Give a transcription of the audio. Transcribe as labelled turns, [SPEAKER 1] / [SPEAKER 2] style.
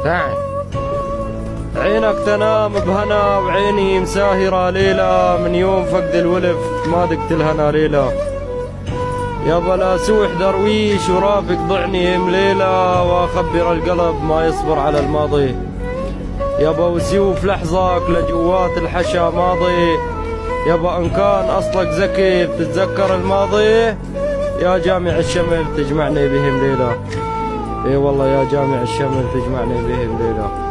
[SPEAKER 1] تعال. عينك تنام بهنا وعيني مساهرة ليلة، من يوم فقد الولف ما دقت الهنا ليلة. يابا لا سوح درويش ورافق ضعني مليلة، واخبر القلب ما يصبر على الماضي. يابا وسيوف لحظك لجوات الحشا ماضي. يابا ان كان اصلك ذكي بتتذكر الماضي، يا جامع الشمل تجمعني بهم ليلة. اي والله يا جامع الشمل تجمعني بهم ليلة.